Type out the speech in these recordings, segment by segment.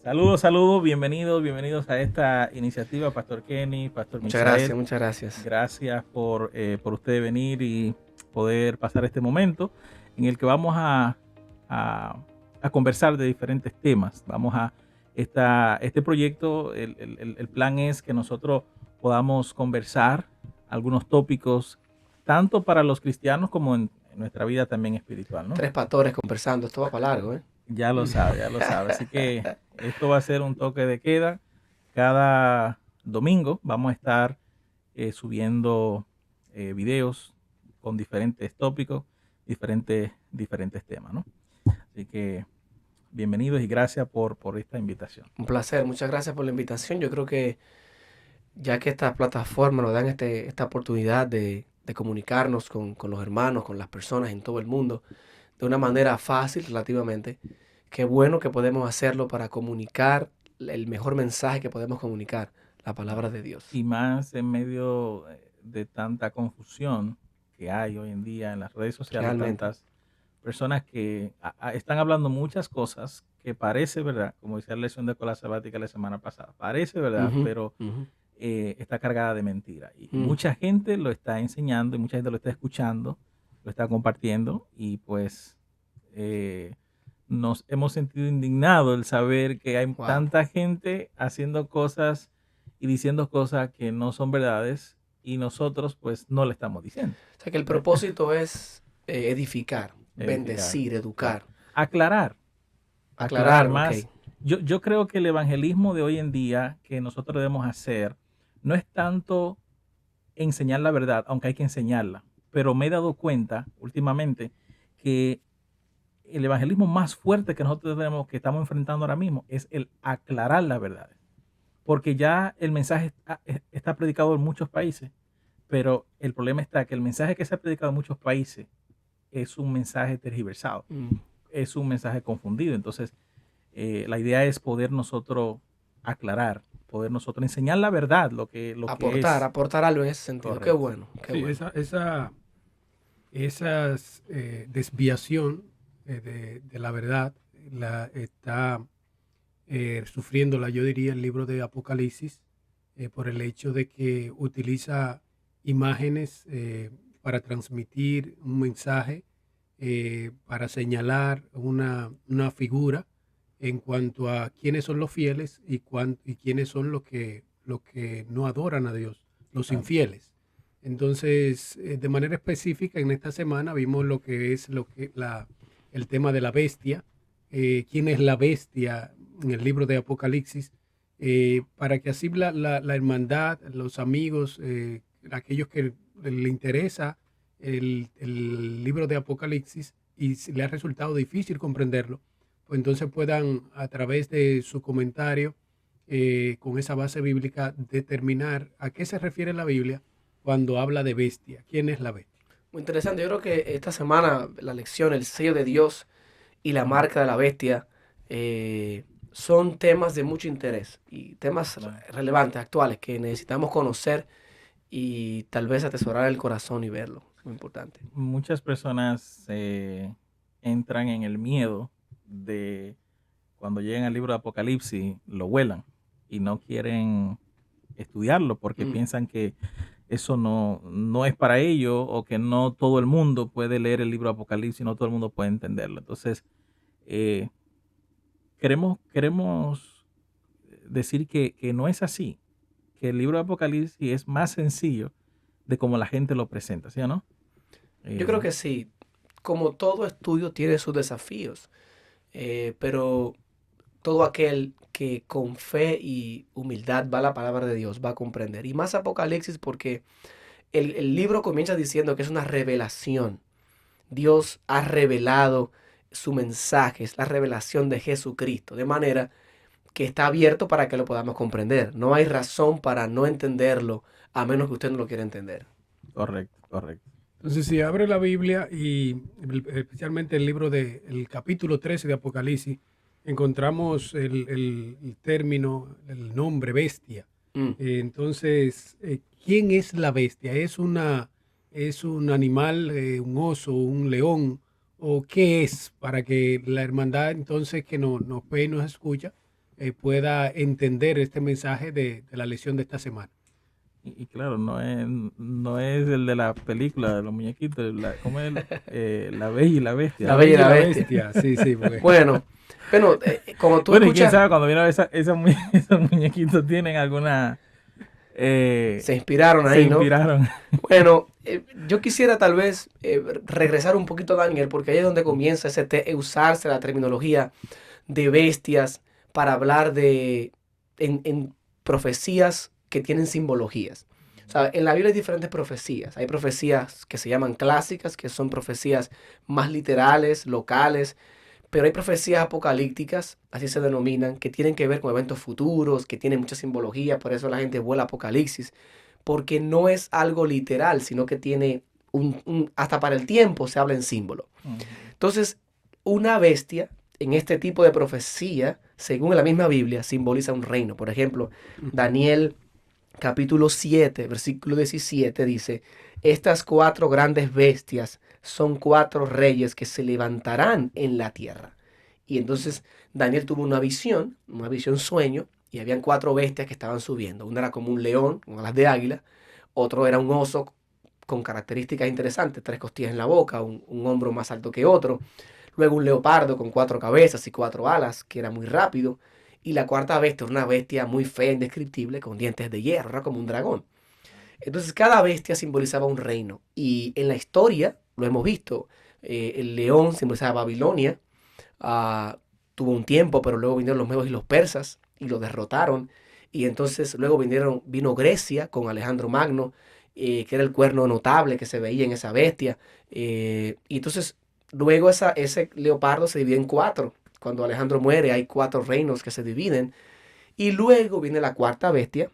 Saludos, saludos, bienvenidos a esta iniciativa, Pastor Kenny, Pastor Muchas gracias, Misael. muchas gracias. Gracias por ustedes venir y poder pasar este momento en el que vamos a, a conversar de diferentes temas. Este proyecto, el plan es que nosotros podamos conversar algunos tópicos, tanto para los cristianos como en nuestra vida también espiritual, ¿no? Tres pastores conversando, esto va para largo, ¿eh? Ya lo sabe, ya lo sabe. Así que esto va a ser un toque de queda. Cada domingo vamos a estar subiendo videos con diferentes tópicos, diferentes temas, ¿no? Así que bienvenidos y gracias por esta invitación. Un placer, muchas gracias por la invitación. Yo creo que ya que estas plataformas nos dan esta oportunidad de comunicarnos con los hermanos, con las personas en todo el mundo, de una manera fácil relativamente, qué bueno que podemos hacerlo para comunicar el mejor mensaje que podemos comunicar, la palabra de Dios. Y más en medio de tanta confusión que hay hoy en día en las redes sociales, Realmente. tantas personas que están hablando muchas cosas que parece verdad, como decía la lección de escuela sabática la semana pasada, parece verdad, Ujú, pero ujú. está cargada de mentira. Y Mm. mucha gente lo está enseñando y mucha gente lo está escuchando, lo está compartiendo y pues eh, nos hemos sentido indignados el saber que hay Wow. tanta gente haciendo cosas y diciendo cosas que no son verdades y nosotros pues no le estamos diciendo. O sea que el ¿Ve? propósito es edificar, Edificar, bendecir, claro. educar, Aclarar aclarar, ok. más. Yo creo que el evangelismo de hoy en día que nosotros debemos hacer no es tanto enseñar la verdad, aunque hay que enseñarla, pero me he dado cuenta últimamente que el evangelismo más fuerte que nosotros tenemos, que estamos enfrentando ahora mismo, es el aclarar la verdad. Porque ya el mensaje está predicado en muchos países, pero el problema está que el mensaje que se ha predicado en muchos países es un mensaje tergiversado, Mm. es un mensaje confundido. Entonces, la idea es poder nosotros aclarar, poder nosotros enseñar la verdad, lo que Aportar, es aportar algo en ese sentido. Qué correcto. bueno, qué Sí, bueno. esas desviación de la verdad la está sufriéndola, yo diría, el libro de Apocalipsis, por el hecho de que utiliza imágenes para transmitir un mensaje, para señalar una figura en cuanto a quiénes son los fieles y quiénes son los que no adoran a Dios, los Claro. infieles. Entonces, de manera específica, en esta semana vimos lo que es el tema de la bestia, quién es la bestia en el libro de Apocalipsis, para que así la hermandad, los amigos, aquellos que le interesa el libro de Apocalipsis y si le ha resultado difícil comprenderlo, pues entonces puedan a través de su comentario, con esa base bíblica, determinar a qué se refiere la Biblia cuando habla de bestia. ¿Quién es la bestia? Muy interesante. Yo creo que esta semana la lección, el sello de Dios y la Ujú. marca de la bestia son temas de mucho interés y temas Claro. relevantes, actuales, que necesitamos conocer y tal vez atesorar el corazón y verlo. Es muy importante. Muchas personas entran en el miedo de cuando llegan al libro de Apocalipsis, lo vuelan y no quieren estudiarlo porque Mm. piensan que eso no es para ellos o que no todo el mundo puede leer el libro de Apocalipsis, no todo el mundo puede entenderlo. Entonces, eh, queremos decir que no es así, que el libro de Apocalipsis es más sencillo de como la gente lo presenta, ¿sí o no? Yo creo Eh, que sí. Como todo estudio tiene sus desafíos, pero todo aquel que con fe y humildad va a la palabra de Dios va a comprender. Y más Apocalipsis porque el libro comienza diciendo que es una revelación. Dios ha revelado su mensaje, es la revelación de Jesucristo, de manera que está abierto para que lo podamos comprender. No hay razón para no entenderlo, a menos que usted no lo quiera entender. correcto, correcto. Entonces, si abre la Biblia y especialmente el capítulo 13 de Apocalipsis, encontramos el término, el nombre bestia. Mm. Entonces, ¿quién es la bestia? ¿Es un animal, un oso, un león? ¿O qué es? Para que la hermandad entonces que nos ve y nos escucha, pueda entender este mensaje de la lección de esta semana. Y claro, no es el de la película de los muñequitos, ¿cómo es? La Bella y la Bestia. La Bella y la Bestia. Sí, porque... Bueno, como tú Bueno, y quién escuchas, sabe, cuando vino esos muñequitos tienen alguna... se inspiraron se ahí, ¿no? inspiraron. Bueno, yo quisiera tal vez regresar un poquito a Daniel, porque ahí es donde comienza usarse la terminología de bestias para hablar en profecías que tienen simbologías. O sea, en la Biblia hay diferentes profecías. Hay profecías que se llaman clásicas, que son profecías más literales, locales, pero hay profecías apocalípticas, así se denominan, que tienen que ver con eventos futuros, que tienen mucha simbología, por eso la gente vuela Apocalipsis, porque no es algo literal, sino que tiene hasta para el tiempo se habla en símbolo. Entonces, una bestia en este tipo de profecía, según la misma Biblia, simboliza un reino. Por ejemplo, Daniel capítulo 7, versículo 17 dice, estas 4 grandes bestias son 4 reyes que se levantarán en la tierra. Y entonces Daniel tuvo una visión sueño, y habían 4 bestias que estaban subiendo. Una era como un león, con alas de águila, otro era un oso con características interesantes, 3 costillas en la boca, un hombro más alto que otro. Luego un leopardo con 4 cabezas y 4 alas, que era muy rápido. Y la cuarta bestia, una bestia muy fea, indescriptible, con dientes de hierro, era como un dragón. Entonces cada bestia simbolizaba un reino. Y en la historia, lo hemos visto, el león simbolizaba Babilonia. Tuvo un tiempo, pero luego vinieron los medos y los persas y lo derrotaron. Y entonces luego vino Grecia con Alejandro Magno, que era el cuerno notable que se veía en esa bestia. Y entonces luego ese leopardo se divide en 4. Cuando Alejandro muere hay 4 reinos que se dividen. Y luego viene la cuarta bestia,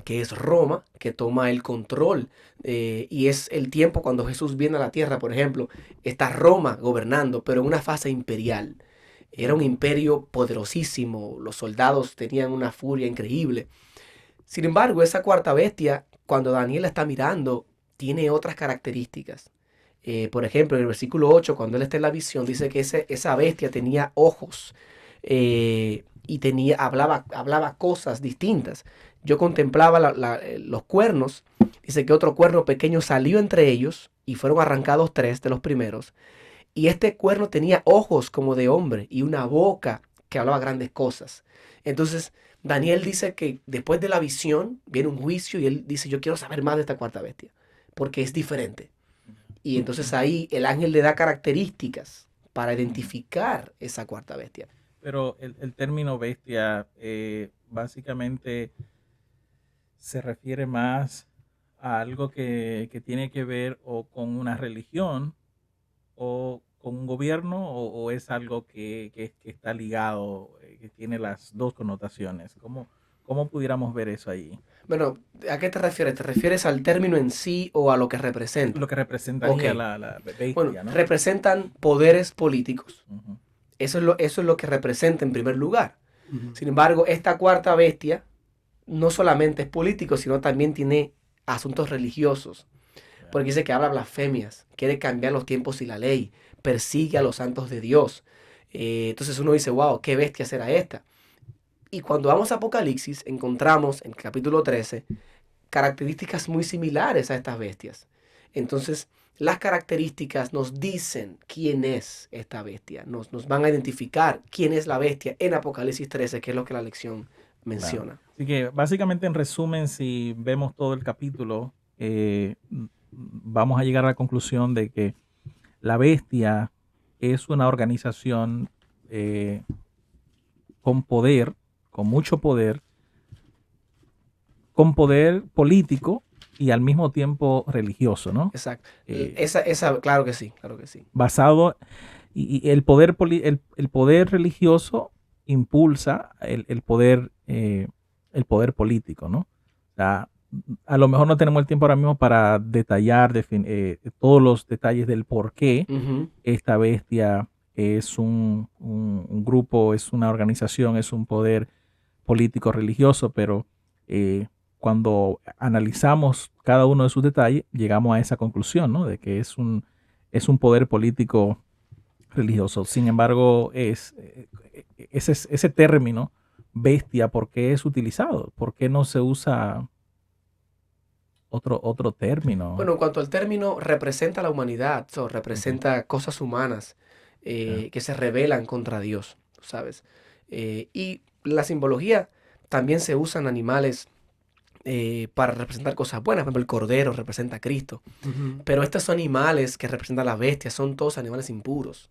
que es Roma, que toma el control. Y es el tiempo cuando Jesús viene a la tierra, por ejemplo, está Roma gobernando, pero en una fase imperial. Era un imperio poderosísimo, los soldados tenían una furia increíble. Sin embargo, esa cuarta bestia, cuando Daniel la está mirando, tiene otras características. Por ejemplo, en el versículo 8, cuando él está en la visión, dice que esa bestia tenía ojos y hablaba cosas distintas. Yo contemplaba los cuernos. Dice que otro cuerno pequeño salió entre ellos y fueron arrancados 3 de los primeros. Y este cuerno tenía ojos como de hombre y una boca que hablaba grandes cosas. Entonces, Daniel dice que después de la visión viene un juicio y él dice, yo quiero saber más de esta cuarta bestia, porque es diferente. Y entonces ahí el ángel le da características para identificar esa cuarta bestia. Pero el término bestia básicamente se refiere más a algo que tiene que ver o con una religión o con un gobierno o es algo que está ligado, que tiene las dos connotaciones. ¿Cómo pudiéramos ver eso ahí? Bueno, ¿a qué te refieres? ¿Te refieres al término en sí o a lo que representa? Lo que representaría Ok. la bestia, Bueno, ¿no? representan poderes políticos. Ujú. Eso es lo que representa en primer lugar. Ujú. Sin embargo, esta cuarta bestia no solamente es político, sino también tiene asuntos religiosos. Porque dice que habla blasfemias, quiere cambiar los tiempos y la ley, persigue a los santos de Dios. Entonces uno dice, wow, qué bestia será esta. Y cuando vamos a Apocalipsis, encontramos en el capítulo 13 características muy similares a estas bestias. Entonces, las características nos dicen quién es esta bestia, nos van a identificar quién es la bestia en Apocalipsis 13, que es lo que la lección menciona. Claro. Así que básicamente en resumen, si vemos todo el capítulo, vamos a llegar a la conclusión de que la bestia es una organización con poder, con mucho poder, con poder político y al mismo tiempo religioso, ¿no? Exacto. Eh, Claro que sí, claro que sí. Basado, y el poder, el poder religioso impulsa el poder político, ¿no? O sea, a lo mejor no tenemos el tiempo ahora mismo para detallar todos los detalles del por qué Ujú. esta bestia es un grupo, es una organización, es un poder político religioso, pero cuando analizamos cada uno de sus detalles, llegamos a esa conclusión, ¿no? De que es un poder político religioso. Sin embargo, ese término bestia, ¿por qué es utilizado? ¿Por qué no se usa otro término? Bueno, en cuanto al término, representa la humanidad, representa cosas humanas Ya. que se rebelan contra Dios, ¿sabes? Y la simbología también se usa en animales para representar cosas buenas. Por ejemplo, el cordero representa a Cristo. Ujú. Pero estos animales que representan las bestias son todos animales impuros.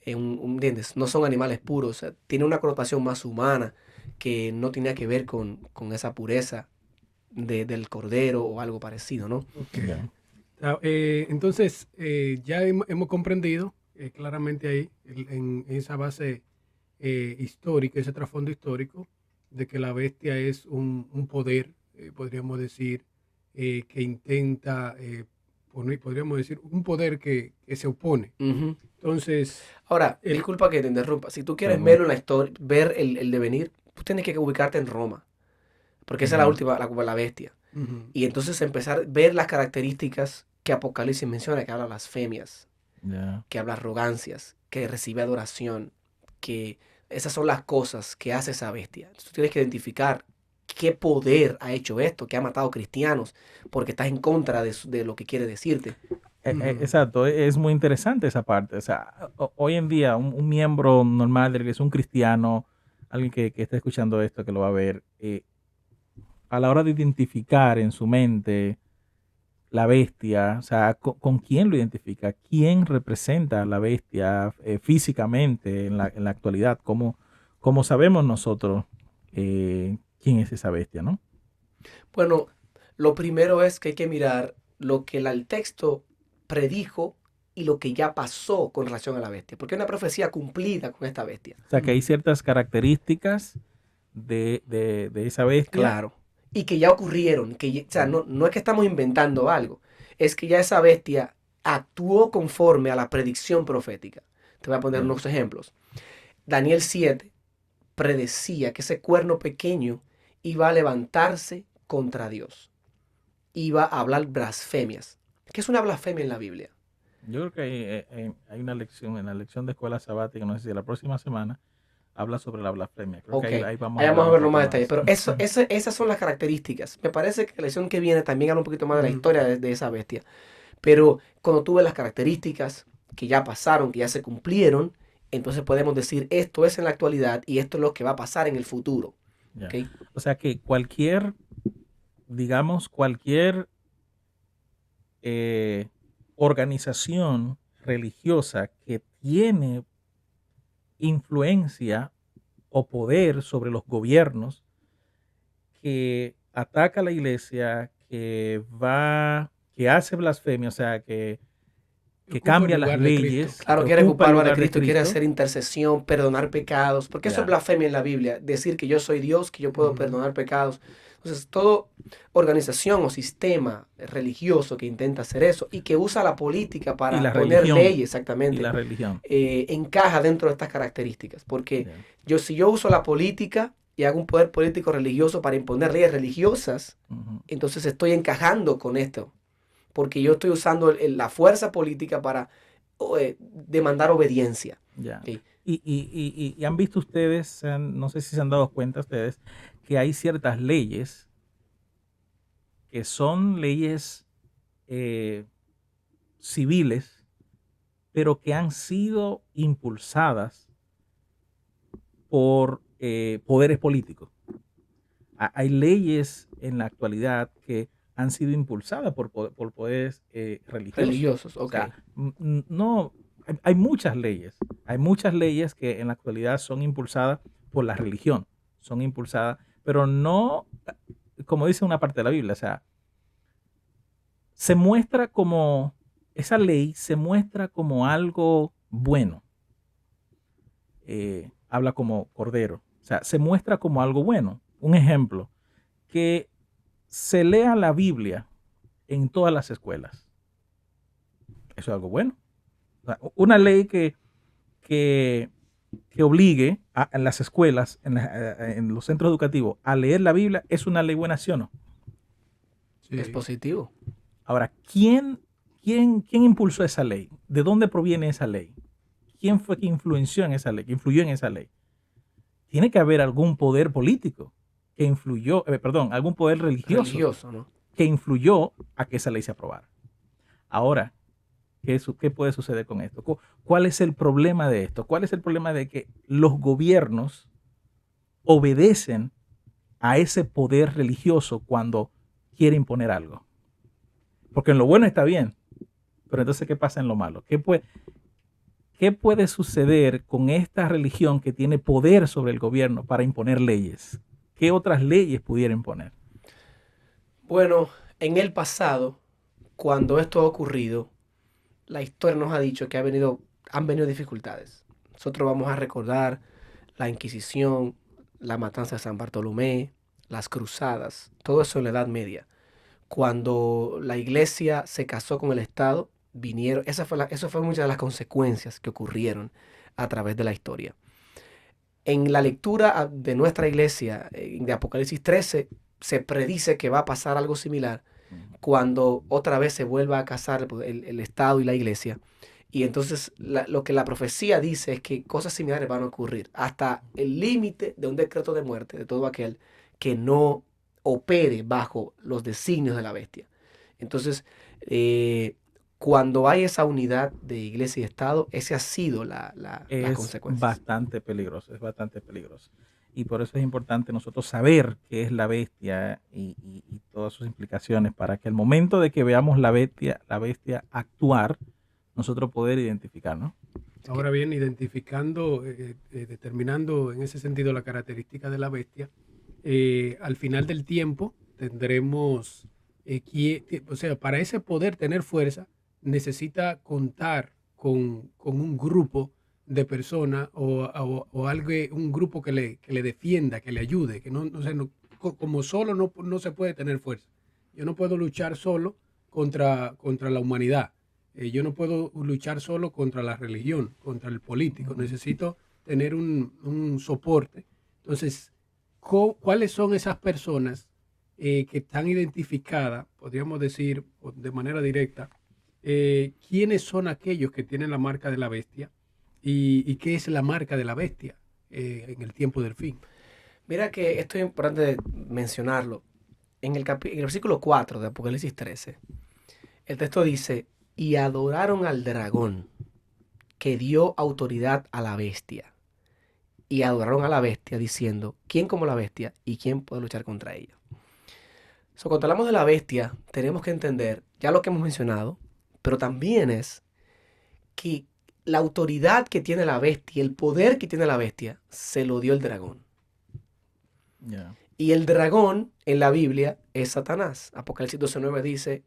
¿Entiendes? No son animales puros. O sea, tiene una connotación más humana que no tenía que ver con esa pureza del cordero o algo parecido, ¿no? Ok. Ya. Entonces, ya hemos comprendido claramente ahí, en esa base histórica, ese trasfondo histórico, de que la bestia es un poder, podríamos decir, que intenta poner, podríamos decir, un poder que se opone. Ujú. Entonces, Ahora, el, disculpa que te interrumpa. Si tú quieres Pregunta. verlo en la historia, ver el devenir, tú tienes que ubicarte en Roma, porque esa es la Ujú. última, la bestia. ujú, Y entonces empezar a ver las características que Apocalipsis menciona, que habla blasfemias, Ya. que habla arrogancias, que recibe adoración, que esas son las cosas que hace esa bestia. Entonces, tú tienes que identificar qué poder ha hecho esto, que ha matado cristianos, porque estás en contra de lo que quiere decirte. ujú. Exacto, es muy interesante esa parte. O sea, hoy en día un miembro normal de la iglesia, un cristiano, alguien que esté escuchando esto, que lo va a ver, a la hora de identificar en su mente la bestia, o sea, con quién lo identifica, quién representa a la bestia físicamente en la actualidad, cómo sabemos nosotros quién es esa bestia, ¿no? Bueno, lo primero es que hay que mirar lo que el texto predijo y lo que ya pasó con relación a la bestia, porque hay una profecía cumplida con esta bestia. O sea, que hay ciertas características de esa bestia. Claro. Y que ya ocurrieron, o sea, Ujú. no es que estamos inventando algo, es que ya esa bestia actuó conforme a la predicción profética. Te voy a poner Ya. unos ejemplos. Daniel 7 predecía que ese cuerno pequeño iba a levantarse contra Dios, iba a hablar blasfemias. ¿Qué es una blasfemia en la Biblia? Yo creo que hay una lección, en la lección de escuela sabática, no sé si la próxima semana, habla sobre la blasfemia. Creo que Ok, ahí vamos ahí a vamos hablar a un verlo poco más detalle, más. pero esas son las características. Me parece que la lección que viene también habla un poquito más de la Ujú. historia de esa bestia. Pero cuando tú ves las características que ya pasaron, que ya se cumplieron, entonces podemos decir esto es en la actualidad y esto es lo que va a pasar en el futuro. ¿Ok? Ya. O sea que cualquier, digamos, cualquier eh, organización religiosa que tiene influencia o poder sobre los gobiernos, que ataca a la iglesia, que hace blasfemia, o sea, que Ocupa el cambia las lugar de Cristo. leyes, que Claro, quiere ocupa ocupar el el lugar de lugar de Cristo, quiere Cristo. hacer intercesión, perdonar pecados, porque eso es Ya. blasfemia en la Biblia, decir que yo soy Dios, que yo puedo Ujú. perdonar pecados. Entonces, toda organización o sistema religioso que intenta hacer eso y que usa la política Y para la poner religión, leyes y exactamente, la religión. encaja dentro de estas características. Porque Ya. si yo uso la política y hago un poder político religioso para imponer leyes religiosas, Ujú. entonces estoy encajando con esto, porque yo estoy usando la fuerza política para demandar obediencia. Ya. ¿Ok? Y han visto ustedes, no sé si se han dado cuenta ustedes, que hay ciertas leyes que son leyes eh, civiles, pero que han sido impulsadas por poderes políticos. Hay leyes en la actualidad que han sido impulsadas por poderes religiosos. Religiosos, O ok. sea, no, hay muchas leyes que en la actualidad son impulsadas por la religión, son impulsadas, pero no, como dice una parte de la Biblia, o sea, se muestra como, esa ley se muestra como algo bueno, habla como cordero, o sea, se muestra como algo bueno. Un ejemplo, que se lea la Biblia en todas las escuelas. Eso es algo bueno. O sea, una ley que, que obligue en las escuelas, en los centros educativos, a leer la Biblia, es una ley buena, ¿sí o no? Es Sí. positivo. Ahora, ¿quién impulsó esa ley? ¿De dónde proviene esa ley? ¿Quién fue que influenció en esa ley? ¿Que influyó en esa ley? tiene que haber algún poder político que influyó, algún poder religioso ¿no? que influyó a que esa ley se aprobara. Ahora, ¿qué puede suceder con esto? ¿Cuál es el problema de esto? ¿Cuál es el problema de que los gobiernos obedecen a ese poder religioso cuando quiere imponer algo? Porque en lo bueno está bien, pero entonces, ¿qué pasa en lo malo? ¿Qué puede suceder con esta religión que tiene poder sobre el gobierno para imponer leyes? ¿Qué otras leyes pudiera imponer? Bueno, en el pasado, cuando esto ha ocurrido, la historia nos ha dicho que han venido dificultades. Nosotros vamos a recordar la Inquisición, la matanza de San Bartolomé, las cruzadas, todo eso en la Edad Media. Cuando la iglesia se casó con el Estado, eso fue muchas de las consecuencias que ocurrieron a través de la historia. En la lectura de nuestra iglesia, de Apocalipsis 13, se predice que va a pasar algo similar cuando otra vez se vuelva a casar el Estado y la iglesia. Y entonces lo que la profecía dice es que cosas similares van a ocurrir hasta el límite de un decreto de muerte de todo aquel que no opere bajo los designios de la bestia. Entonces, cuando hay esa unidad de iglesia y Estado, esa ha sido la consecuencia. Es bastante peligroso. Y por eso es importante nosotros saber qué es la bestia y todas sus implicaciones para que al momento de que veamos la bestia actuar, nosotros poder identificar, ¿no? Ahora bien, identificando, determinando en ese sentido la característica de la bestia, al final del tiempo tendremos, o sea, para ese poder tener fuerza, necesita contar con un grupo de personas o un grupo que le defienda, que le ayude, que como solo no se puede tener fuerza. Yo no puedo luchar solo contra la humanidad. Yo no puedo luchar solo contra la religión, contra el político. Necesito tener un soporte. Entonces, ¿cuáles son esas personas que están identificadas, podríamos decir de manera directa, quiénes son aquellos que tienen la marca de la bestia y qué es la marca de la bestia en el tiempo del fin? Mira que esto es importante mencionarlo. En el versículo 4 de Apocalipsis 13, el texto dice: y adoraron al dragón que dio autoridad a la bestia. Y adoraron a la bestia diciendo: ¿quién como la bestia y quién puede luchar contra ella? Cuando hablamos de la bestia, tenemos que entender ya lo que hemos mencionado, pero también es que la autoridad que tiene la bestia, el poder que tiene la bestia, se lo dio el dragón. Yeah. Y el dragón en la Biblia es Satanás. Apocalipsis 12:9 dice: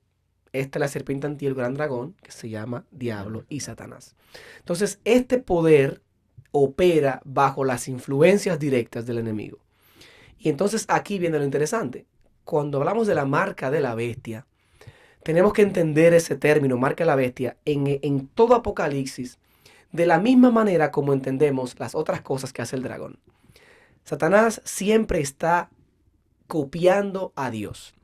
esta es la serpiente antigua, el gran dragón, que se llama Diablo y Satanás. Entonces, este poder opera bajo las influencias directas del enemigo. Y entonces aquí viene lo interesante. Cuando hablamos de la marca de la bestia, tenemos que entender ese término, marca de la bestia, en todo Apocalipsis, de la misma manera como entendemos las otras cosas que hace el dragón. Satanás siempre está copiando a Dios.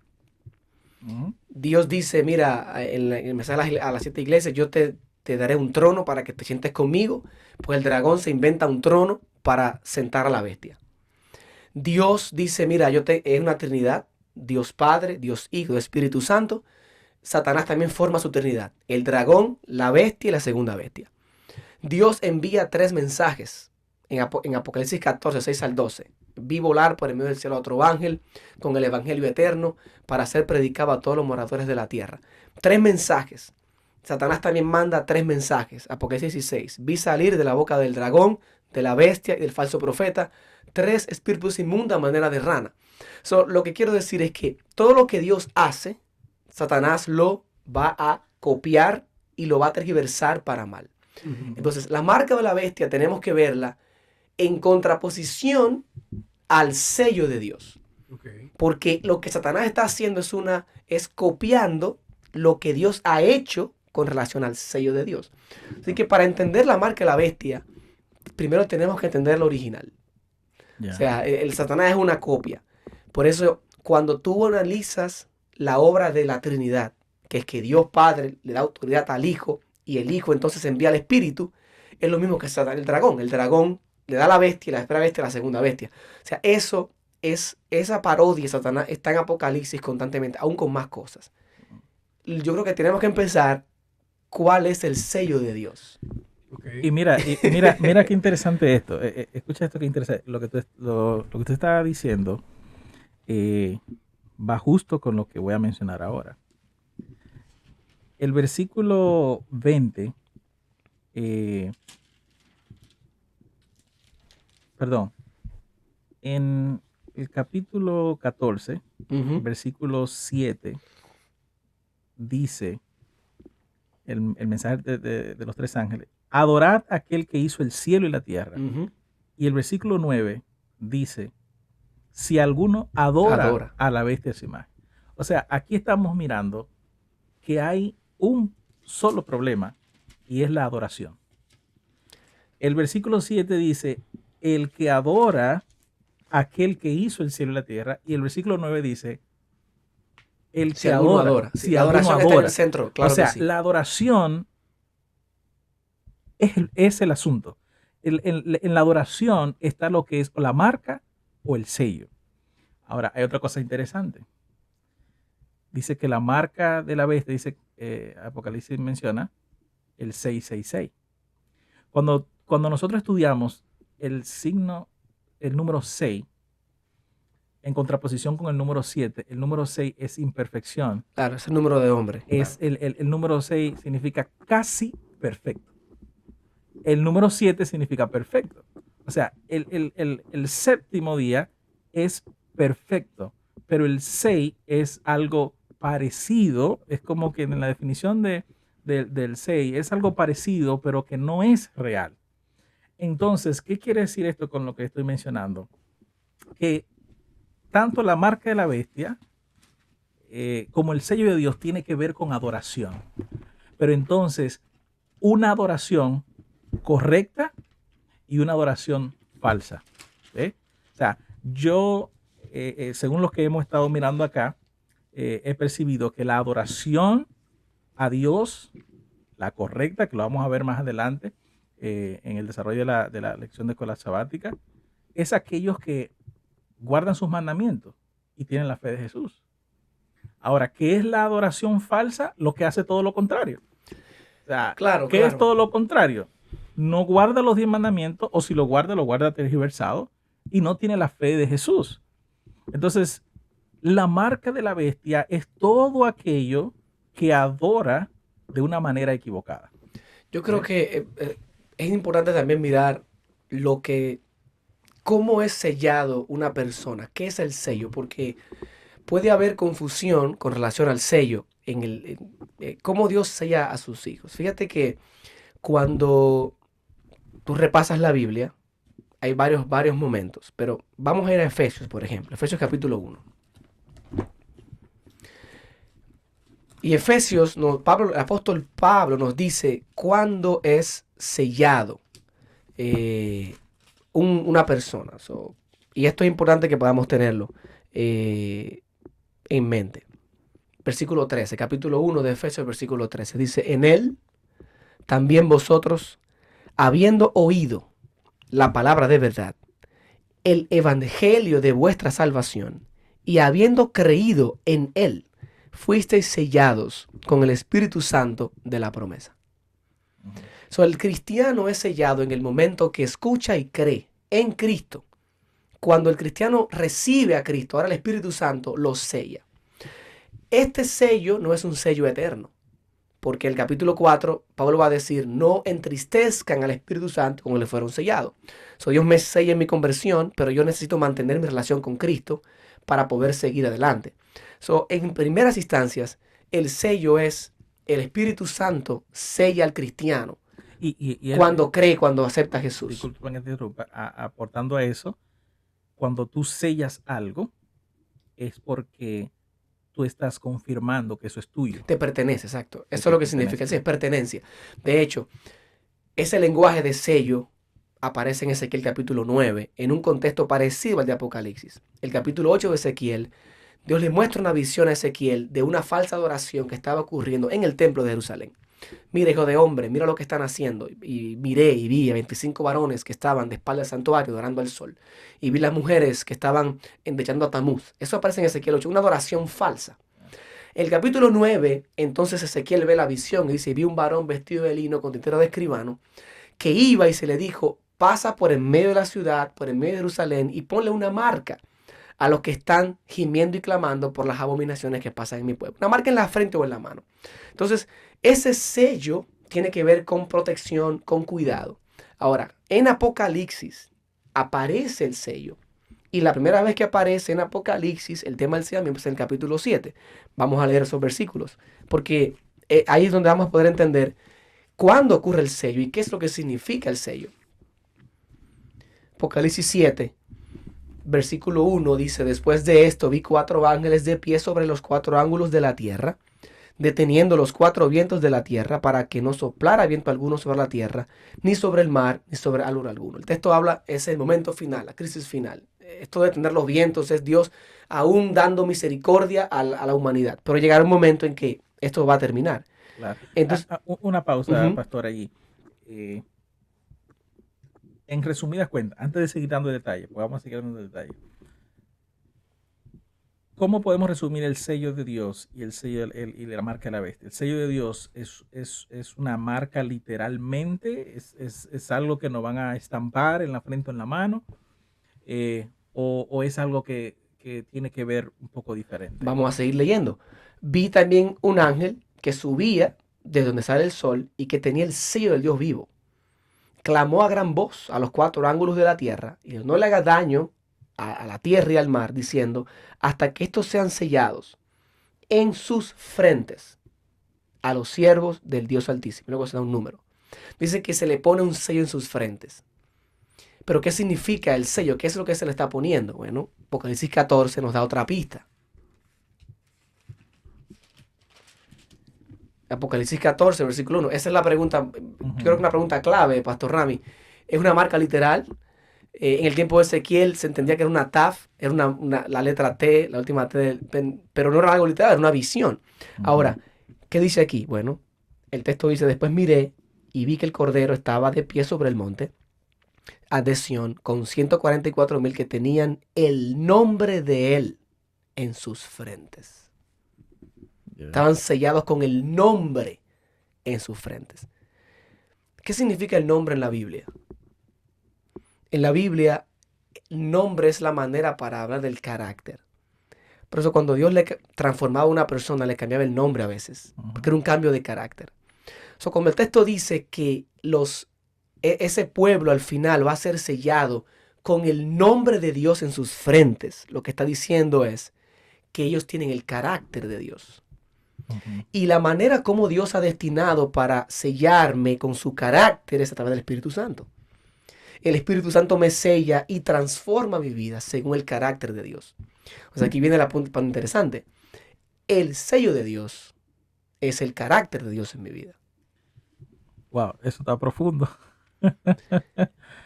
Dios dice, mira, en el mensaje a las 7 iglesias, yo te daré un trono para que te sientes conmigo. Pues el dragón se inventa un trono para sentar a la bestia. Dios dice, mira, es una trinidad, Dios Padre, Dios Hijo, Espíritu Santo. Satanás también forma su trinidad: el dragón, la bestia y la segunda bestia. Dios envía 3 mensajes en Apocalipsis 14, 6 al 12. Vi volar por el medio del cielo a otro ángel con el evangelio eterno para ser predicado a todos los moradores de la tierra. 3 mensajes. Satanás también manda 3 mensajes. Apocalipsis 16. Vi salir de la boca del dragón, de la bestia y del falso profeta 3 espíritus inmundos a manera de rana. Lo que quiero decir es que todo lo que Dios hace, Satanás lo va a copiar y lo va a tergiversar para mal. Entonces, la marca de la bestia tenemos que verla en contraposición al sello de Dios. Okay. Porque lo que Satanás está haciendo es copiando lo que Dios ha hecho con relación al sello de Dios. Así que para entender la marca de la bestia, primero tenemos que entender lo original. Yeah. O sea, el Satanás es una copia. Por eso, cuando tú analizas la obra de la Trinidad, que es que Dios Padre le da autoridad al Hijo y el Hijo entonces envía al Espíritu, es lo mismo que Satanás, el dragón. El dragón le da la bestia, la primera bestia, la segunda bestia. O sea, esa parodia de Satanás está en Apocalipsis constantemente, aún con más cosas. Yo creo que tenemos que empezar cuál es el sello de Dios. Y mira qué interesante esto. Escucha esto que interesante. Lo que tú estás diciendo va justo con lo que voy a mencionar ahora. El versículo 20, en el capítulo 14, versículo 7, dice el mensaje de los tres ángeles: adorad a aquel que hizo el cielo y la tierra. Y el versículo 9 dice: si alguno adora a la bestia de su imagen. O sea, aquí estamos mirando que hay un solo problema, y es la adoración. El versículo 7 dice: el que adora a aquel que hizo el cielo y la tierra. Y el versículo 9 dice: el que adora. Si la adoración está en el centro, claro. O sea, que sí. La adoración es el asunto. En la adoración está lo que es la marca o el sello. Ahora, hay otra cosa interesante. Dice que la marca de la bestia, dice Apocalipsis menciona el 666. Cuando nosotros estudiamos el signo, el número 6, en contraposición con el número 7, el número 6 es imperfección. Claro, es el número de hombre. Es el número 6 significa casi perfecto. El número 7 significa perfecto. O sea, el séptimo día es perfecto, pero el 6 es algo parecido. Es como que en la definición del 6 es algo parecido, pero que no es real. Entonces, ¿qué quiere decir esto con lo que estoy mencionando? Que tanto la marca de la bestia como el sello de Dios tiene que ver con adoración. Pero entonces, una adoración correcta y una adoración falsa. O sea, yo, según lo que hemos estado mirando acá, he percibido que la adoración a Dios, la correcta, que lo vamos a ver más adelante en el desarrollo de la lección de escuela sabática, es aquellos que guardan sus mandamientos y tienen la fe de Jesús. Ahora, ¿qué es la adoración falsa? Lo que hace todo lo contrario. O sea, ¿qué es todo lo contrario? No guarda los 10 mandamientos, o si lo guarda tergiversado y no tiene la fe de Jesús. Entonces, la marca de la bestia es todo aquello que adora de una manera equivocada. Yo creo que es importante también mirar cómo es sellado una persona, qué es el sello, porque puede haber confusión con relación al sello, en cómo Dios sella a sus hijos. Fíjate que cuando tú repasas la Biblia, hay varios momentos, pero vamos a ir a Efesios, por ejemplo, Efesios capítulo 1. Y Efesios, el apóstol Pablo nos dice cuándo es sellado una persona. Y esto es importante que podamos tenerlo en mente. Versículo 13, capítulo 1 de Efesios, versículo 13. Dice: en él también vosotros, habiendo oído la palabra de verdad, el evangelio de vuestra salvación, y habiendo creído en él, fuisteis sellados con el Espíritu Santo de la promesa. El cristiano es sellado en el momento que escucha y cree en Cristo. Cuando el cristiano recibe a Cristo, ahora el Espíritu Santo lo sella. Este sello no es un sello eterno, porque el capítulo 4, Pablo va a decir: no entristezcan al Espíritu Santo como le fueron sellados. Dios me sella en mi conversión, pero yo necesito mantener mi relación con Cristo para poder seguir adelante. En primeras instancias, el sello es el Espíritu Santo sella al cristiano cuando cree, cuando acepta a Jesús. Disculpa que te interrumpa, aportando a eso, cuando tú sellas algo, es porque tú estás confirmando que eso es tuyo. Te pertenece, exacto. Eso es lo que significa, es pertenencia. De hecho, ese lenguaje de sello aparece en Ezequiel capítulo 9, en un contexto parecido al de Apocalipsis. El capítulo 8 de Ezequiel, Dios le muestra una visión a Ezequiel de una falsa adoración que estaba ocurriendo en el templo de Jerusalén. Mira, hijo de hombre, mira lo que están haciendo. Y miré y vi a 25 varones que estaban de espalda al santuario adorando al sol. Y vi las mujeres que estaban endechando a Tamuz. Eso aparece en Ezequiel 8, una adoración falsa. En el capítulo 9, entonces Ezequiel ve la visión y dice, vi un varón vestido de lino con tintero de escribano que iba y se le dijo, pasa por en medio de la ciudad, por en medio de Jerusalén y ponle una marca a los que están gimiendo y clamando por las abominaciones que pasan en mi pueblo. Una marca en la frente o en la mano. Entonces, ese sello tiene que ver con protección, con cuidado. Ahora, en Apocalipsis aparece el sello. Y la primera vez que aparece en Apocalipsis el tema del sellamiento es en el capítulo 7. Vamos a leer esos versículos. Porque ahí es donde vamos a poder entender cuándo ocurre el sello y qué es lo que significa el sello. Apocalipsis 7. Versículo 1 dice, después de esto vi 4 ángeles de pie sobre los 4 ángulos de la tierra, deteniendo los 4 vientos de la tierra para que no soplara viento alguno sobre la tierra, ni sobre el mar, ni sobre algo alguno. El texto habla, es el momento final, la crisis final. Esto de detener los vientos es Dios aún dando misericordia a la humanidad. Pero llegará un momento en que esto va a terminar. Claro. Entonces, Una pausa, Ujú. pastor, allí. En resumidas cuentas, antes de seguir dando detalles, pues vamos a seguir dando detalles. ¿Cómo podemos resumir el sello de Dios y el sello y la marca de la bestia? El sello de Dios es una marca literalmente, es algo que nos van a estampar en la frente o en la mano, o es algo que tiene que ver un poco diferente. Vamos a seguir leyendo. Vi también un ángel que subía de donde sale el sol y que tenía el sello del Dios vivo. Clamó a gran voz a los 4 ángulos de la tierra y no le haga daño a la tierra y al mar, diciendo, hasta que estos sean sellados en sus frentes a los siervos del Dios Altísimo. Luego se da un número. Dice que se le pone un sello en sus frentes. Pero ¿qué significa el sello? ¿Qué es lo que se le está poniendo? Bueno, Apocalipsis 14 nos da otra pista. Apocalipsis 14, versículo 1. Esa es la pregunta, yo creo que una pregunta clave, Pastor Rami. Es una marca literal. En el tiempo de Ezequiel se entendía que era una taf, era la letra T, la última T, pero no era algo literal, era una visión. Ahora, ¿qué dice aquí? Bueno, el texto dice, después miré y vi que el Cordero estaba de pie sobre el monte, de Sión, con 144,000 que tenían el nombre de él en sus frentes. Estaban sellados con el nombre en sus frentes. ¿Qué significa el nombre en la Biblia? En la Biblia, el nombre es la manera para hablar del carácter. Por eso cuando Dios le transformaba a una persona, le cambiaba el nombre a veces, porque era un cambio de carácter. Como el texto dice que ese pueblo al final va a ser sellado con el nombre de Dios en sus frentes, lo que está diciendo es que ellos tienen el carácter de Dios. Y la manera como Dios ha destinado para sellarme con su carácter es a través del Espíritu Santo. El Espíritu Santo me sella y transforma mi vida según el carácter de Dios. O sea, aquí viene la punta interesante. El sello de Dios es el carácter de Dios en mi vida. Wow, eso está profundo.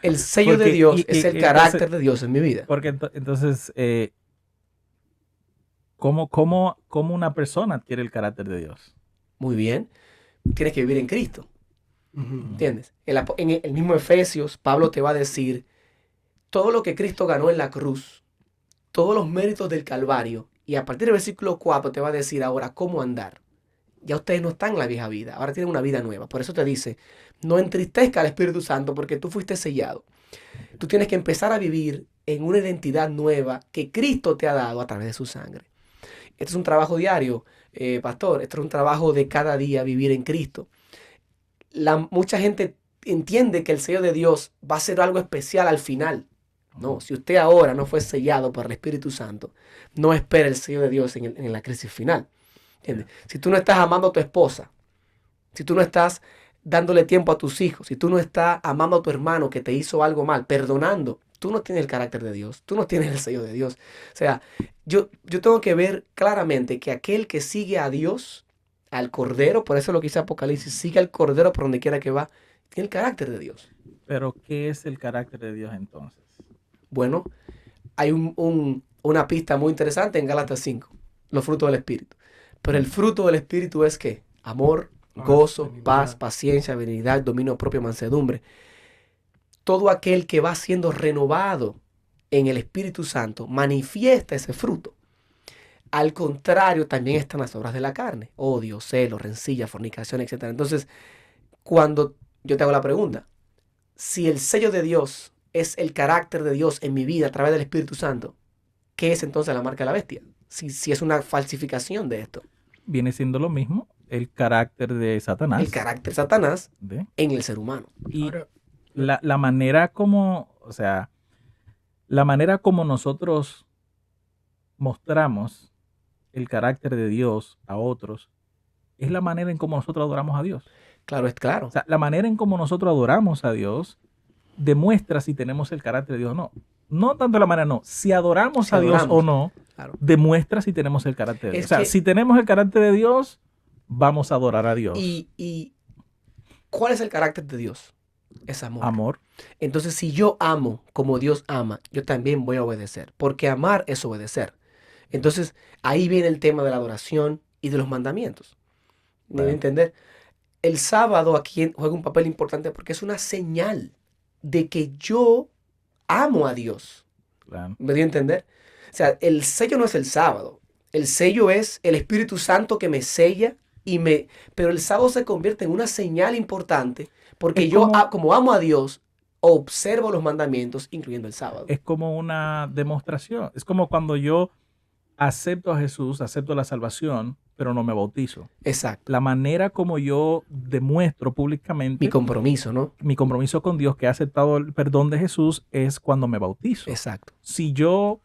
El sello de Dios es el carácter de Dios en mi vida. Porque entonces, ¿cómo una persona adquiere el carácter de Dios? Muy bien. Tienes que vivir en Cristo. ¿Entiendes? En el mismo Efesios, Pablo te va a decir todo lo que Cristo ganó en la cruz, todos los méritos del Calvario, y a partir del versículo 4 te va a decir ahora cómo andar. Ya ustedes no están en la vieja vida, ahora tienen una vida nueva. Por eso te dice, no entristezca al Espíritu Santo porque tú fuiste sellado. Tú tienes que empezar a vivir en una identidad nueva que Cristo te ha dado a través de su sangre. Este es un trabajo diario, pastor. Este es un trabajo de cada día vivir en Cristo. Mucha gente entiende que el sello de Dios va a ser algo especial al final. No, si usted ahora no fue sellado por el Espíritu Santo, no espere el sello de Dios en la crisis final. ¿Entiendes? Si tú no estás amando a tu esposa, si tú no estás dándole tiempo a tus hijos, si tú no estás amando a tu hermano que te hizo algo mal, perdonando, tú no tienes el carácter de Dios, tú no tienes el sello de Dios. O sea, yo tengo que ver claramente que aquel que sigue a Dios, al Cordero, por eso lo que dice Apocalipsis, sigue al Cordero por donde quiera que va, tiene el carácter de Dios. Pero, ¿qué es el carácter de Dios entonces? Bueno, hay una pista muy interesante en Gálatas 5, los frutos del Espíritu. Pero el fruto del Espíritu es ¿qué? Amor, gozo, benignidad. paz, paciencia, benignidad, dominio propio, mansedumbre. Todo aquel que va siendo renovado en el Espíritu Santo manifiesta ese fruto. Al contrario, también están las obras de la carne: odio, celo, rencilla, fornicación, etc. Entonces, cuando yo te hago la pregunta, si el sello de Dios es el carácter de Dios en mi vida a través del Espíritu Santo, ¿qué es entonces la marca de la bestia? Si es una falsificación de esto. Viene siendo lo mismo el carácter de Satanás. El carácter de Satanás ¿Ve? en el ser humano. Y Ahora, la manera como, o sea, la manera como nosotros mostramos el carácter de Dios a otros es la manera en cómo nosotros adoramos a Dios. Claro, es claro. O sea, la manera en cómo nosotros adoramos a Dios demuestra si tenemos el carácter de Dios o no. No tanto la manera, no. Si adoramos Si a Dios adoramos. o no, Claro. demuestra si tenemos el carácter de Dios. Es O sea, que- si tenemos el carácter de Dios, vamos a adorar a Dios. Y ¿cuál es el carácter de Dios? Es amor. Amor. Entonces, si yo amo como Dios ama, yo también voy a obedecer, porque amar es obedecer. Entonces, ahí viene el tema de la adoración y de los mandamientos. ¿Me Right. entender? El sábado aquí juega un papel importante porque es una señal de que yo amo a Dios. Claro. ¿Me dio a entender? O sea, el sello no es el sábado. El sello es el Espíritu Santo que me sella pero el sábado se convierte en una señal importante porque Es yo, como- como amo a Dios, observo los mandamientos, incluyendo el sábado. Es como una demostración. Es como cuando yo acepto a Jesús, acepto la salvación, pero no me bautizo. Exacto. La manera como yo demuestro públicamente Mi compromiso, ¿no? mi compromiso con Dios, que he aceptado el perdón de Jesús, es cuando me bautizo. Exacto. Si yo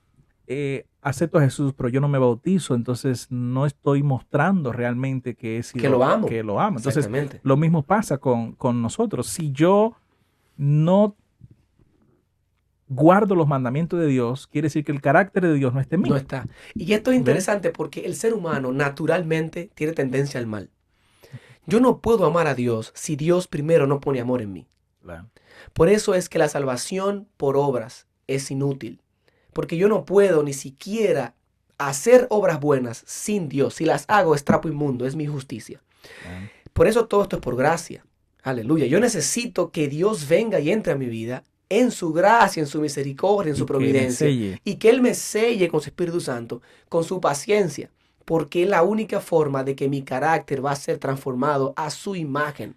acepto a Jesús, pero yo no me bautizo, entonces no estoy mostrando realmente que he sido, Que lo amo. que lo amo. Entonces, Exactamente. lo mismo pasa con nosotros. Si yo no guardo los mandamientos de Dios, quiere decir que el carácter de Dios no está en mí. No está. Y esto es interesante porque el ser humano naturalmente tiene tendencia al mal. Yo no puedo amar a Dios si Dios primero no pone amor en mí. Claro. Por eso es que la salvación por obras es inútil. Porque yo no puedo ni siquiera hacer obras buenas sin Dios. Si las hago es trapo inmundo, es mi justicia. Claro. Por eso todo esto es por gracia. Aleluya. Yo necesito que Dios venga y entre a mi vida en su gracia, en su misericordia, en su Y que me providencia. selle. Y que Él me selle con su Espíritu Santo, con su paciencia. Porque es la única forma de que mi carácter va a ser transformado a su imagen.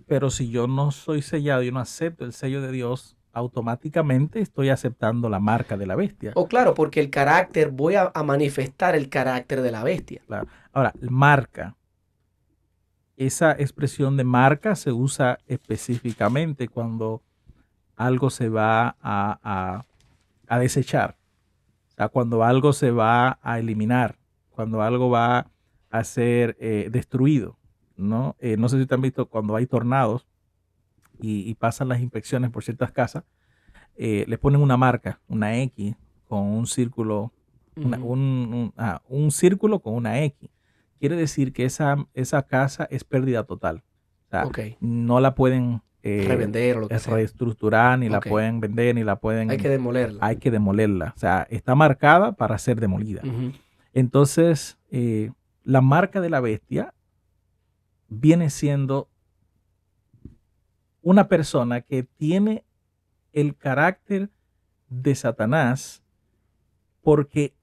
Pero si yo no soy sellado, yo no acepto el sello de Dios, automáticamente estoy aceptando la marca de la bestia. O claro, porque el carácter, voy a manifestar el carácter de la bestia. Claro. Ahora, marca. Esa expresión de marca se usa específicamente cuando algo se va a desechar. O sea, cuando algo se va a eliminar, cuando algo va a ser destruido, ¿no? No sé si te han visto cuando hay tornados y pasan las inspecciones por ciertas casas, le ponen una marca, una X con un círculo, un círculo con una X. Quiere decir que esa casa es pérdida total. O sea, Ok. no la pueden Revender o lo que sea. reestructurar, ni la Ok. pueden vender, ni la pueden... Hay que demolerla. hay que demolerla. O sea, está marcada para ser demolida. Ujú. Entonces, la marca de la bestia viene siendo una persona que tiene el carácter de Satanás porque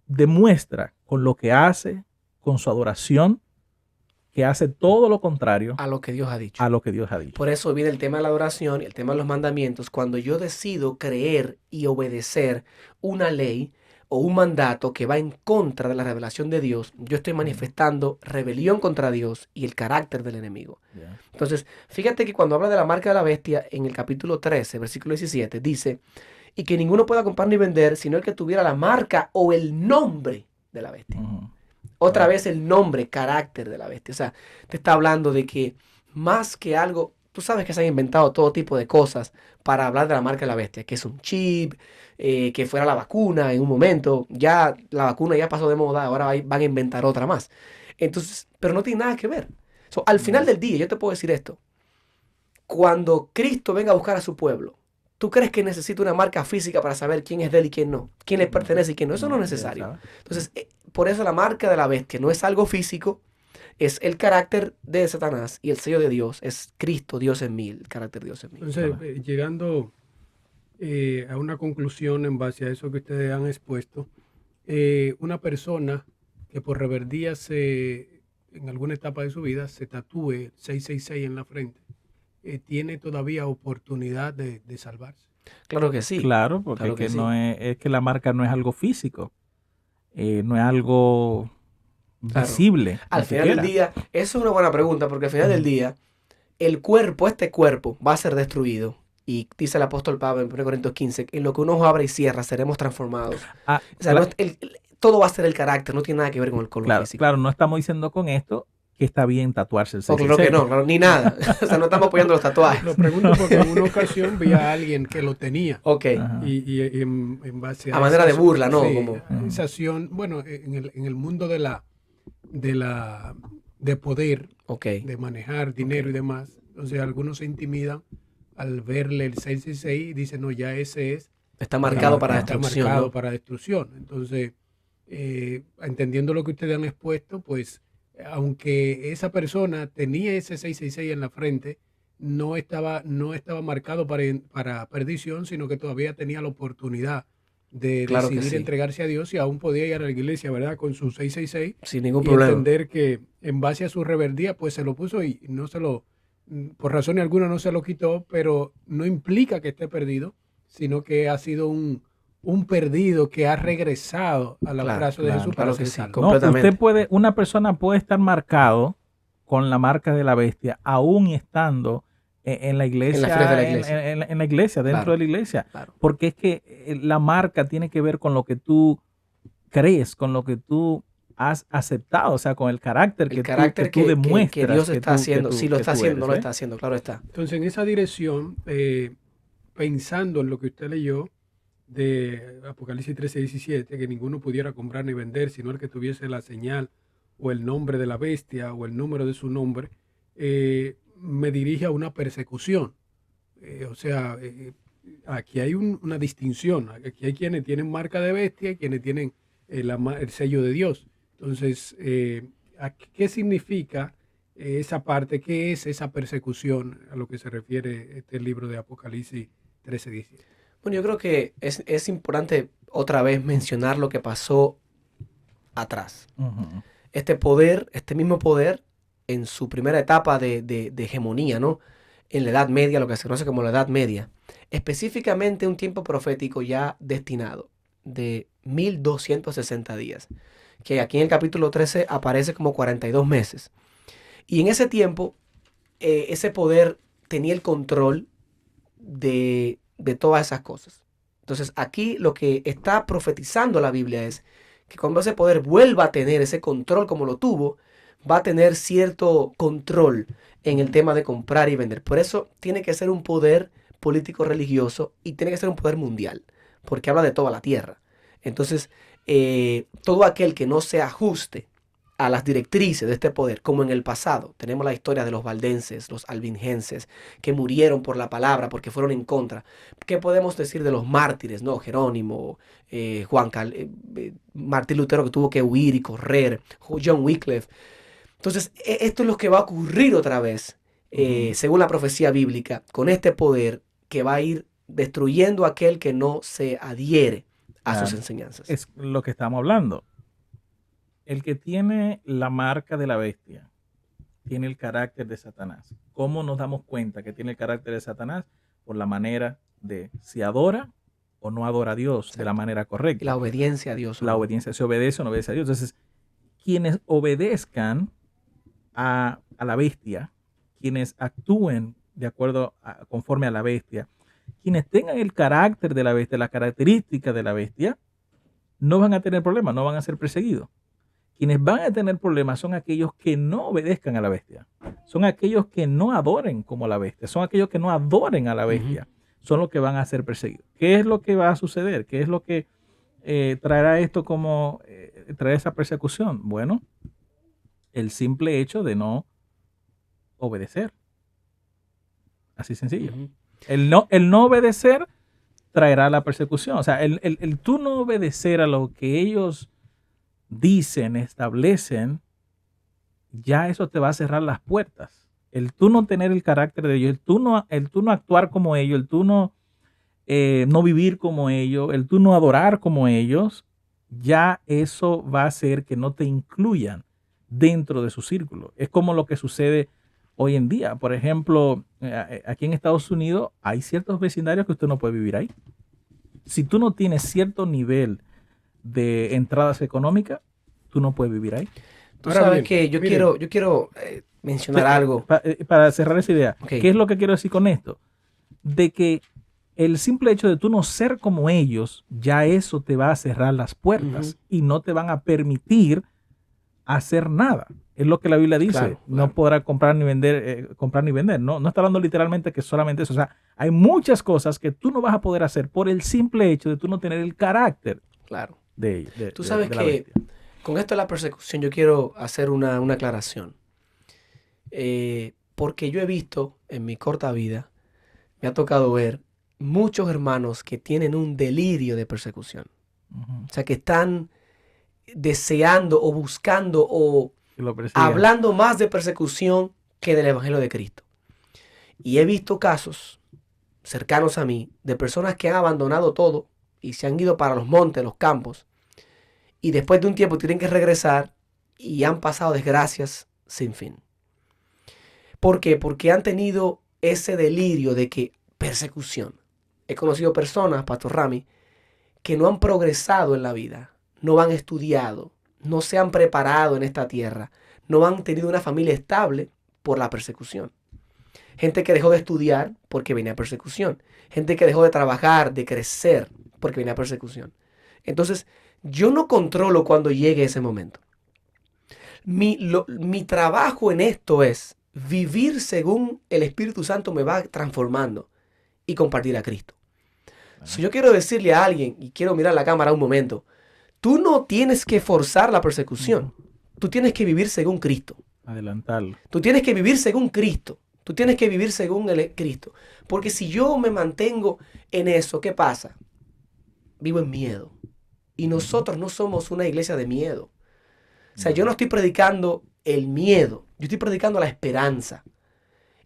demuestra con lo que hace, con su adoración, que hace todo lo contrario A lo que Dios ha dicho. a lo que Dios ha dicho. Por eso viene el tema de la adoración y el tema de los mandamientos. Cuando yo decido creer y obedecer una ley o un mandato que va en contra de la revelación de Dios, yo estoy manifestando rebelión contra Dios y el carácter del enemigo. Yeah. Entonces, fíjate que cuando habla de la marca de la bestia, en el capítulo 13, versículo 17, dice, y que ninguno pueda comprar ni vender, sino el que tuviera la marca o el nombre de la bestia. Ujú. Otra Claro. vez el nombre, carácter de la bestia. O sea, te está hablando de que más que algo, tú sabes que se han inventado todo tipo de cosas para hablar de la marca de la bestia, que es un chip, que fuera la vacuna en un momento. Ya la vacuna ya pasó de moda, ahora van a inventar otra más. Entonces, pero no tiene nada que ver. So, al final del día, yo te puedo decir esto. Cuando Cristo venga a buscar a su pueblo, ¿tú crees que necesita una marca física para saber quién es de él y quién no? ¿Quién le pertenece y quién no? Eso no es necesario. ¿sabes? Entonces, por eso la marca de la bestia no es algo físico, Es el carácter de Satanás y el sello de Dios es Cristo, Dios en mí, el carácter de Dios en mí. Entonces, llegando a una conclusión en base a eso que ustedes han expuesto, una persona que por rebeldía en alguna etapa de su vida se tatúe 666 en la frente, ¿tiene todavía oportunidad de salvarse? Claro que sí. Claro, porque Claro es que que sí. no es que la marca no es algo físico, no es algo Claro. visible. Al ni final del siquiera. día, eso es una buena pregunta, porque al final del día, el cuerpo, este cuerpo, va a ser destruido. Y dice el apóstol Pablo en 1 Corintios 15, en lo que uno abre y cierra, seremos transformados. Ah, O sea, cla- no es- todo va a ser el carácter, no tiene nada que ver con lo claro, físico. claro, no estamos diciendo con esto que está bien tatuarse el Oh, claro que 666. no, claro, ni nada. O sea, no estamos apoyando los tatuajes. Lo pregunto porque en una ocasión vi a alguien que lo tenía. Ok. Ajá. Y en base A manera de esa- burla, ¿no? sí, Como- a esa acción, bueno, en el mundo de poder, Ok. de manejar dinero y demás, entonces algunos se intimidan al verle el 666 y dicen, no, ya ese es Está marcado para está destrucción, marcado ¿no? para destrucción. Entonces, entendiendo lo que ustedes han expuesto, pues aunque esa persona tenía ese 666 en la frente, no estaba marcado para perdición, sino que todavía tenía la oportunidad de Claro que decidir sí. entregarse a Dios y aún podía ir a la iglesia, ¿verdad? Con su 666 Sin ningún y problema. entender que en base a su rebeldía, pues se lo puso y no se lo, por razón alguna no se lo quitó, pero no implica que esté perdido, sino que ha sido un perdido que ha regresado a los Claro, brazos de claro, Jesús claro para que ser sí, salvo. No, completamente. una persona puede estar marcado con la marca de la bestia, aún estando en la iglesia, En las filas de la iglesia. en la iglesia, dentro Claro. de la iglesia. Claro. Porque es que la marca tiene que ver con lo que tú crees, con lo que tú has aceptado, o sea, con el carácter El carácter que tú demuestras. que Dios que está tú- haciendo. que tú- Si lo que está tú haciendo, no lo eres, está haciendo, claro está. Entonces, en esa dirección, pensando en lo que usted leyó de Apocalipsis 13:17, que ninguno pudiera comprar ni vender, sino el que tuviese la señal o el nombre de la bestia o el número de su nombre, me dirige a una persecución. O sea, aquí hay una distinción. Aquí hay quienes tienen marca de bestia y quienes tienen el sello de Dios. Entonces, ¿qué significa esa parte? ¿Qué es esa persecución a lo que se refiere este libro de Apocalipsis 13:17? Bueno, yo creo que es importante otra vez mencionar lo que pasó atrás. Ujú. Este poder, este mismo poder, en su primera etapa de hegemonía, ¿no? En la Edad Media, lo que se conoce como la Edad Media, específicamente un tiempo profético ya destinado de 1260 días, que aquí en el capítulo 13 aparece como 42 meses. Y en ese tiempo, ese poder tenía el control de todas esas cosas. Entonces, aquí lo que está profetizando la Biblia es que cuando ese poder vuelva a tener ese control como lo tuvo, va a tener cierto control en el tema de comprar y vender. Por eso tiene que ser un poder político religioso y tiene que ser un poder mundial, porque habla de toda la tierra. Entonces, todo aquel que no se ajuste a las directrices de este poder, como en el pasado, tenemos la historia de los valdenses, los albingenses, que murieron por la palabra, porque fueron en contra. ¿Qué podemos decir de los mártires, no? Jerónimo, Martín Lutero, que tuvo que huir y correr, John Wycliffe. Entonces, esto es lo que va a ocurrir otra vez, según la profecía bíblica, con este poder que va a ir destruyendo a aquel que no se adhiere a sus enseñanzas. Es lo que estamos hablando. El que tiene la marca de la bestia tiene el carácter de Satanás. ¿Cómo nos damos cuenta que tiene el carácter de Satanás? Por la manera de si adora o no adora a Dios de la manera Y correcta. la obediencia a Dios. La obediencia, se obedece o no obedece a Dios. Entonces, quienes obedezcan a la bestia, quienes actúen de acuerdo conforme a la bestia, quienes tengan el carácter de la bestia, la característica de la bestia, no van a tener problemas, no van a ser perseguidos. Quienes van a tener problemas son aquellos que no obedezcan a la bestia. Son aquellos que no adoren como la bestia. Son aquellos que no adoren a la bestia. Son los que van a ser perseguidos. ¿Qué es lo que va a suceder? ¿Qué es lo que traerá esto como traer esa persecución? Bueno, el simple hecho de no obedecer. Así sencillo. El no obedecer traerá la persecución. O sea, el tú no obedecer a lo que ellos dicen, establecen, ya eso te va a cerrar las puertas. El tú no tener el carácter de ellos, el tú no actuar como ellos, el tú no vivir como ellos, el tú no adorar como ellos, ya eso va a hacer que no te incluyan dentro de su círculo. Es como lo que sucede hoy en día. Por ejemplo, aquí en Estados Unidos hay ciertos vecindarios que usted no puede vivir ahí. Si tú no tienes cierto nivel de entradas económicas, tú no puedes vivir ahí. Tú Ahora sabes bien, que yo miren, quiero mencionar algo. Para cerrar esa idea, Ok. ¿qué es lo que quiero decir con esto? De que el simple hecho de tú no ser como ellos, ya eso te va a cerrar las puertas y no te van a permitir hacer nada. Es lo que la Biblia dice. Claro, No claro. podrá comprar ni vender. No está hablando literalmente que solamente eso. O sea, hay muchas cosas que tú no vas a poder hacer por el simple hecho de tú no tener el carácter Claro. de ellos. Tú sabes de la que bestia. con esto de la persecución yo quiero hacer una aclaración. Porque yo he visto en mi corta vida, me ha tocado ver muchos hermanos que tienen un delirio de persecución. Ujú. O sea, que están deseando o buscando o Que lo persigan. hablando más de persecución que del Evangelio de Cristo. Y he visto casos cercanos a mí de personas que han abandonado todo y se han ido para los montes, los campos, y después de un tiempo tienen que regresar y han pasado desgracias sin fin. ¿Por qué? Porque han tenido ese delirio de que persecución. He conocido personas, Pastor Rami, que no han progresado en la vida, no han estudiado, no se han preparado en esta tierra, no han tenido una familia estable por la persecución. Gente que dejó de estudiar porque venía persecución. Gente que dejó de trabajar, de crecer porque venía persecución. Entonces, yo no controlo cuando llegue ese momento. Mi trabajo en esto es vivir según el Espíritu Santo me va transformando y compartir a Cristo. Si yo quiero decirle a alguien, y quiero mirar la cámara un momento, tú no tienes que forzar la persecución. Tú tienes que vivir según Cristo. Adelantarlo. Tú tienes que vivir según Cristo. Tú tienes que vivir según el Cristo. Porque si yo me mantengo en eso, ¿qué pasa? Vivo en miedo. Y nosotros no somos una iglesia de miedo. O sea, yo no estoy predicando el miedo. Yo estoy predicando la esperanza.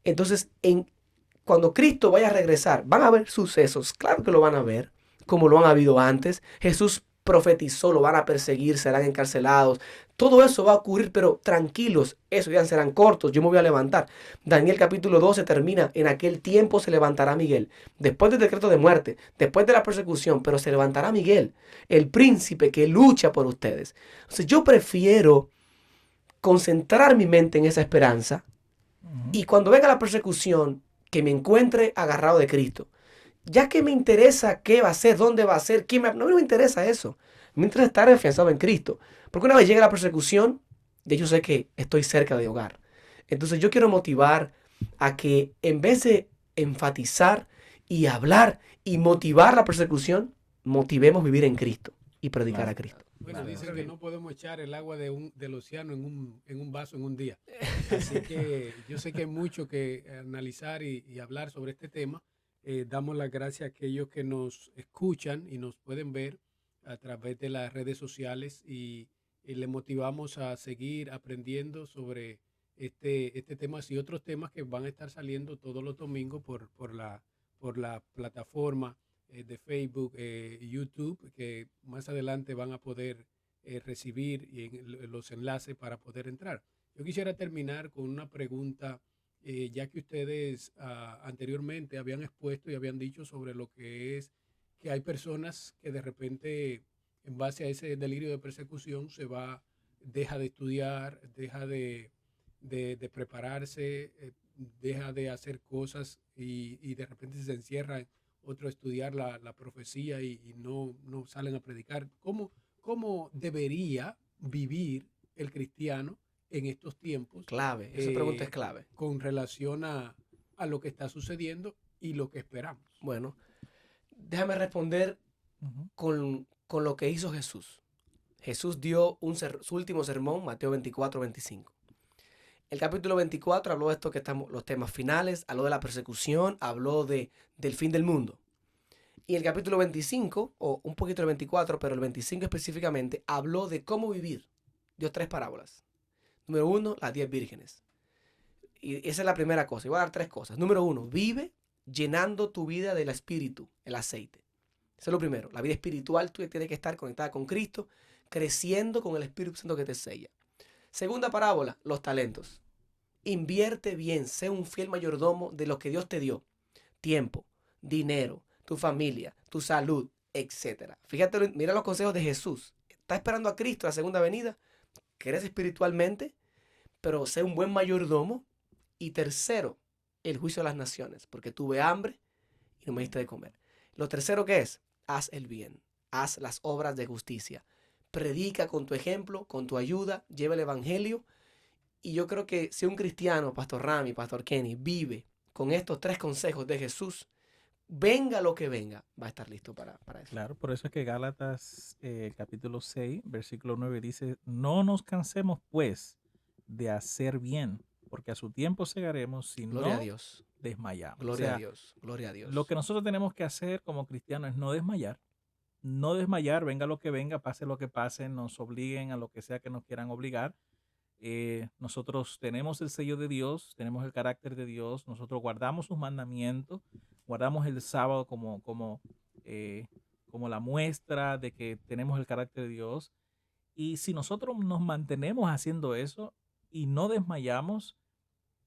Entonces, cuando Cristo vaya a regresar, van a haber sucesos. Claro que lo van a ver, como lo han habido antes. Jesús profetizó, lo van a perseguir, serán encarcelados. Todo eso va a ocurrir, pero tranquilos, esos días serán cortos, yo me voy a levantar. Daniel capítulo 12 termina, en aquel tiempo se levantará Miguel, después del decreto de muerte, después de la persecución, pero se levantará Miguel, el príncipe que lucha por ustedes. Entonces yo prefiero concentrar mi mente en esa esperanza y cuando venga la persecución, que me encuentre agarrado de Cristo. Ya que me interesa qué va a ser, dónde va a ser, no me interesa eso. Me interesa estar afianzado en Cristo. Porque una vez llegue la persecución, ya yo sé que estoy cerca de hogar. Entonces yo quiero motivar a que en vez de enfatizar y hablar y motivar la persecución, motivemos vivir en Cristo y predicar a Cristo. Bueno, dicen que no podemos echar el agua del océano en un vaso en un día. Así que yo sé que hay mucho que analizar y hablar sobre este tema. Damos las gracias a aquellos que nos escuchan y nos pueden ver a través de las redes sociales y les motivamos a seguir aprendiendo sobre este tema y otros temas que van a estar saliendo todos los domingos por la plataforma de Facebook, YouTube, que más adelante van a poder recibir los enlaces para poder entrar. Yo quisiera terminar con una pregunta, ya que ustedes anteriormente habían expuesto y habían dicho sobre lo que es que hay personas que de repente, en base a ese delirio de persecución, deja de estudiar, deja de prepararse, deja de hacer cosas y de repente se encierra otro estudiar la profecía y no salen a predicar. ¿Cómo debería vivir el cristiano en estos tiempos? Clave, esa pregunta es clave. Con relación a lo que está sucediendo y lo que esperamos. Bueno, déjame responder con lo que hizo Jesús. Jesús dio su último sermón, Mateo 24, 25. El capítulo 24 habló de esto que estamos, los temas finales, habló de la persecución, habló del fin del mundo. Y el capítulo 25, o un poquito el 24, pero el 25 específicamente, habló de cómo vivir. Dio 3 parábolas. Número 1, las 10 vírgenes. Y esa es la primera cosa. Y voy a dar 3 cosas. Número 1, vive llenando tu vida del espíritu, el aceite. Eso es lo primero. La vida espiritual tuya tiene que estar conectada con Cristo, creciendo con el Espíritu Santo que te sella. Segunda parábola, los talentos. Invierte bien, sé un fiel mayordomo de lo que Dios te dio. Tiempo, dinero, tu familia, tu salud, etc. Fíjate, mira los consejos de Jesús. Está esperando a Cristo la segunda venida. Crece espiritualmente, pero sé un buen mayordomo. Y tercero, el juicio de las naciones, porque tuve hambre y no me diste de comer. Lo tercero que es, haz el bien, haz las obras de justicia. Predica con tu ejemplo, con tu ayuda, lleva el evangelio. Y yo creo que si un cristiano, Pastor Rami, Pastor Kenny, vive con estos 3 consejos de Jesús, venga lo que venga, va a estar listo para eso. Claro, por eso es que Gálatas capítulo 6, versículo 9 dice, no nos cansemos pues de hacer bien, porque a su tiempo segaremos si Gloria no a Dios. desmayamos. Gloria O sea, a Dios. Gloria a Dios. lo que nosotros tenemos que hacer como cristianos es no desmayar. No desmayar, venga lo que venga, pase lo que pase, nos obliguen a lo que sea que nos quieran obligar. Nosotros tenemos el sello de Dios, tenemos el carácter de Dios, nosotros guardamos sus mandamientos, guardamos el sábado como la muestra de que tenemos el carácter de Dios. Y si nosotros nos mantenemos haciendo eso y no desmayamos,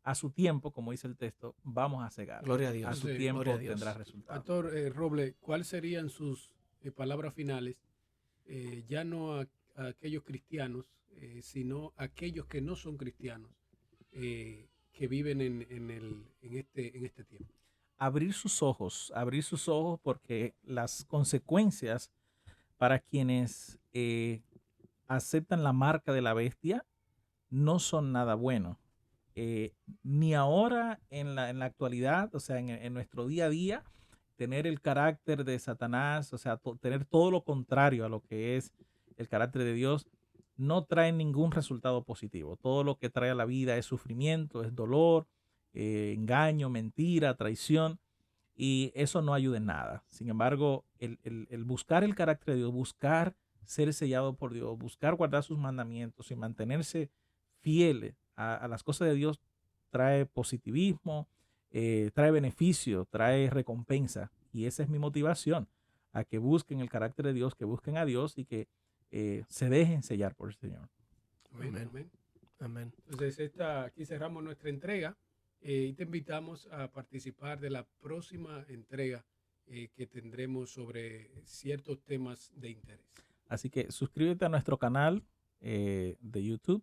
a su tiempo, como dice el texto, vamos a cegar. Gloria a Dios. A su Sí, tiempo gloria a Dios. tendrá resultados. Pastor Roble, ¿cuáles serían sus palabras finales? Ya no a aquellos cristianos, sino a aquellos que no son cristianos, que viven en este tiempo. Abrir sus ojos porque las consecuencias para quienes aceptan la marca de la bestia no son nada bueno. Ni ahora en la actualidad, o sea, en nuestro día a día, tener el carácter de Satanás, o sea, tener todo lo contrario a lo que es el carácter de Dios, no trae ningún resultado positivo. Todo lo que trae a la vida es sufrimiento, es dolor, engaño, mentira, traición, y eso no ayuda en nada. Sin embargo, el buscar el carácter de Dios, buscar ser sellado por Dios, buscar guardar sus mandamientos y mantenerse fieles a las cosas de Dios trae positivismo, trae beneficio, trae recompensa. Y esa es mi motivación, a que busquen el carácter de Dios, que busquen a Dios y que se dejen sellar por el Señor. Amén. Amén. Amén. Entonces, aquí cerramos nuestra entrega y te invitamos a participar de la próxima entrega que tendremos sobre ciertos temas de interés. Así que suscríbete a nuestro canal de YouTube.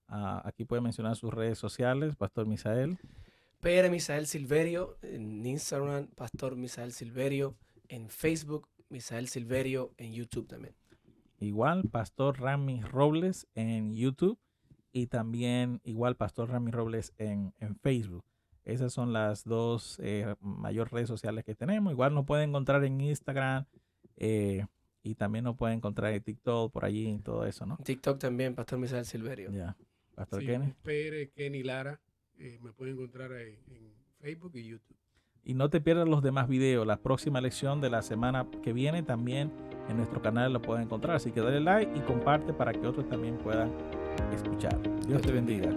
Aquí puede mencionar sus redes sociales, Pastor Misael. PR Misael Silverio en Instagram, Pastor Misael Silverio en Facebook, Misael Silverio en YouTube también. Igual, Pastor Rami Robles en YouTube y también igual Pastor Rami Robles en Facebook. Esas son las dos mayores redes sociales que tenemos. Igual nos pueden encontrar en Instagram y también nos pueden encontrar en TikTok, por allí y todo eso, ¿no? TikTok también, Pastor Misael Silverio. Ya. Pastor Sí, Kenny. PR Kenny Lara. Me pueden encontrar en Facebook y YouTube. Y no te pierdas los demás videos. La próxima lección de la semana que viene también en nuestro canal lo pueden encontrar. Así que dale like y comparte para que otros también puedan escuchar. Dios te bendiga.